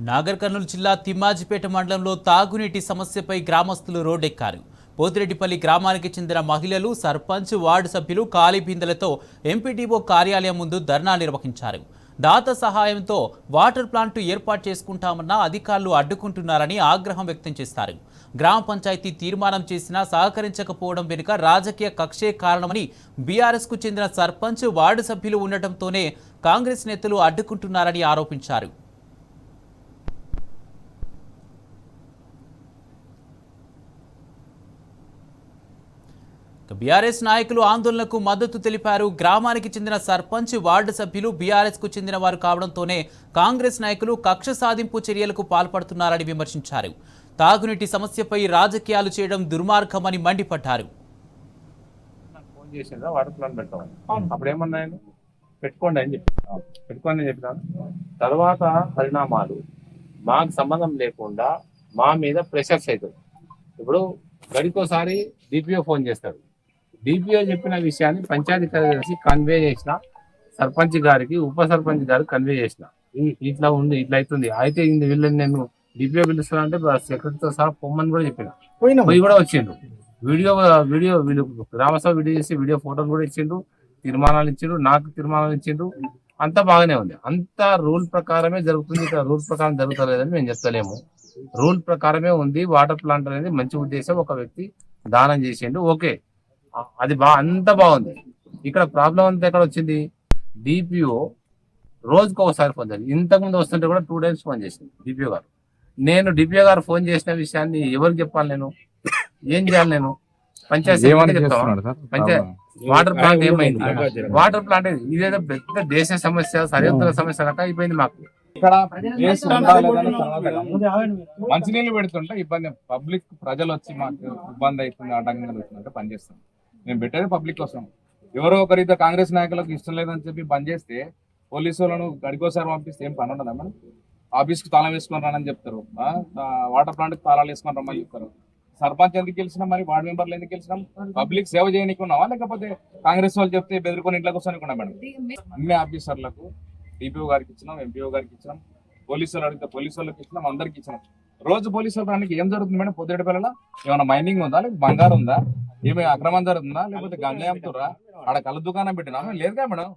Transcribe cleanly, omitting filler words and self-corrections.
నాగర్ కర్నూలు జిల్లా తిమ్మాజిపేట మండలంలో తాగునీటి సమస్యపై గ్రామస్తులు రోడ్డెక్కారు. పోతిరెడ్డిపల్లి గ్రామానికి చెందిన మహిళలు, సర్పంచ్, వార్డు సభ్యులు ఖాళీ బిందెలతో ఎంపీడీఓ కార్యాలయం ముందు ధర్నా నిర్వహించారు. దాత సహాయంతో వాటర్ ప్లాంట్ ఏర్పాటు చేసుకుంటామన్న అధికారులు అడ్డుకుంటున్నారని ఆగ్రహం వ్యక్తం చేశారు. గ్రామ పంచాయతీ తీర్మానం చేసినా సహకరించకపోవడం వెనుక రాజకీయ కక్షే కారణమని బీఆర్ఎస్కు చెందిన సర్పంచ్, వార్డు సభ్యులు ఉండటంతోనే కాంగ్రెస్ నేతలు అడ్డుకుంటున్నారని ఆరోపించారు. బీఆర్ఎస్ నాయకులు ఆందోళనకు మద్దతు తెలిపారు. గ్రామానికి చెందిన సర్పంచ్, వార్డు సభ్యులు బీఆర్ఎస్కు చెందిన వారు కావడంతోనే కాంగ్రెస్ నాయకులు కక్ష సాధింపు చర్యలకు పాల్పడుతున్నారని విమర్శించారు. తాగునీటి సమస్యపై రాజకీయాలు చేయడం దుర్మార్గమని మండిపడ్డారు. పెట్టుకోండి అని చెప్పినాను. తర్వాత పరిణామాలు మాకు సంబంధం లేకుండా మా మీద ప్రెషర్స్ అవుతుంది. ఇప్పుడు గడికోసారి డిపిఓ ఫోన్ చేస్తాడు. డిపిఓ చెప్పిన విషయాన్ని పంచాయతీ కార్యదర్శి కన్వే చేసిన, సర్పంచ్ గారికి, ఉప సర్పంచ్ గారికి కన్వే చేసిన. ఇట్లా ఉంది, ఇట్లా అవుతుంది, అయితే వీళ్ళని నేను డిపిఓ పిలుస్తున్నా అంటే సెక్రటరీతో సహా పొమ్మని కూడా చెప్పిన. పోయి కూడా వచ్చిండు. వీడియో వీళ్ళు గ్రామసభ వీడియో చేసి వీడియో ఫోటోలు కూడా ఇచ్చిండు, తీర్మానాలు ఇచ్చిండు, నాకు తీర్మానాలు ఇచ్చిండు. అంతా బాగానే ఉంది, అంతా రూల్ ప్రకారమే జరుగుతుంది. ఇక్కడ రూల్ ప్రకారం జరుగుతలేదని మేము చెప్తలేము. రూల్ ప్రకారమే ఉంది. వాటర్ ప్లాంట్ అనేది మంచి ఉద్దేశం, ఒక వ్యక్తి దానం చేసిండు, ఓకే, అది అంత బాగుంది. ఇక్కడ ప్రాబ్లం అంతా ఎక్కడ వచ్చింది? డిపిఓ రోజుకు ఒకసారి ఫోన్ చేయాలి. ఇంతకుముందు వస్తుంటే కూడా 2 times ఫోన్ చేసింది డిపిఓ గారు. నేను డిపిఓ గారు ఫోన్ చేసిన విషయాన్ని ఎవరికి చెప్పాలి? నేను ఏం చేయాలి? నేను పంచాయతీ చెప్తాను. వాటర్ ప్లాంట్ ఏమైంది? వాటర్ ప్లాంట్ ఇదేదో పెద్ద దేశ సమస్య, సరిహద్దుల సమస్య లాగా అయిపోయింది మాకు. ఇక్కడ మంచినీళ్ళు పెడుతుంటే ఇబ్బంది, పబ్లిక్ ప్రజలు వచ్చి మాకు ఇబ్బంది అవుతుంది, ఆటంకంగా అవుతుందంటే బంద్ చేస్తాం. మేము పెట్టేది పబ్లిక్ కోసం. ఎవరో ఒకరితో కాంగ్రెస్ నాయకులకు ఇష్టం లేదని చెప్పి బంద్ చేస్తే పోలీసు వాళ్ళను గడికోసారి పంపిస్తే ఏం పని ఉండదా? మనం ఆఫీస్కి తాళం వేసుకొని రానని చెప్తారు, వాటర్ ప్లాంట్కి తాళాలు వేసుకొని రమ్మని చెప్తారు. సర్పంచ్ ఎందుకు గెలిచినాం, మరి వార్డు మెంబర్లు ఎందుకు గెలిచినాం? పబ్లిక్ సేవ చేయనికున్నావా, లేకపోతే కాంగ్రెస్ వాళ్ళు చెప్తే బెదిరుకొని ఇంట్లో కూర్చొని మేడం? అన్ని ఆఫీసర్లకు డిపిఓ గారికి ఇచ్చినాం, ఎంపీఓ గారికి ఇచ్చినాం, పోలీసు వాళ్ళు అడిగితే పోలీసు వాళ్ళకి ఇచ్చినాం, అందరికి ఇచ్చినాం. రోజు పోలీసు వాళ్ళకి ఏం జరుగుతుంది మేడం? పొద్దుటపల్లిలో ఏమైనా మైనింగ్ ఉందా, లేకపోతే బంగారం ఉందా, ఏమి అక్రమం జరుగుతుందా, లేకపోతే గంజాయి అమ్ముతురా, ఆడ కళ్ళ దుకాణం పెట్టినా? లేదుగా మేడం.